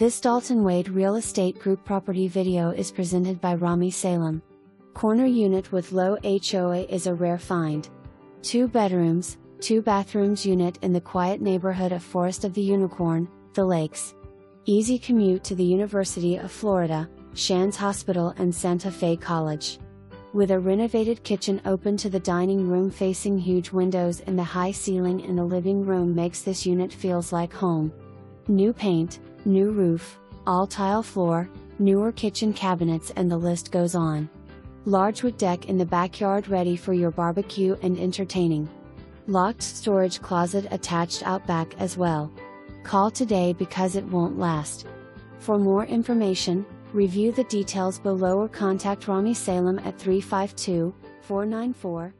This Dalton Wade Real Estate Group property video is presented by Rami Salem. Corner unit with low HOA is a rare find. 2 bedrooms, 2 bathrooms unit in the quiet neighborhood of Forest of the Unicorn, the Lakes. Easy commute to the University of Florida, Shands Hospital and Santa Fe College. With a renovated kitchen open to the dining room facing huge windows, and the high ceiling in the living room makes this unit feels like home. New paint, new roof, all tile floor, newer kitchen cabinets, and the list goes on. Large wood deck in the backyard ready for your barbecue and entertaining. Locked storage closet attached out back as well. Call today because it won't last. For more information, review the details below or contact Rami Salem at 352-494-8522.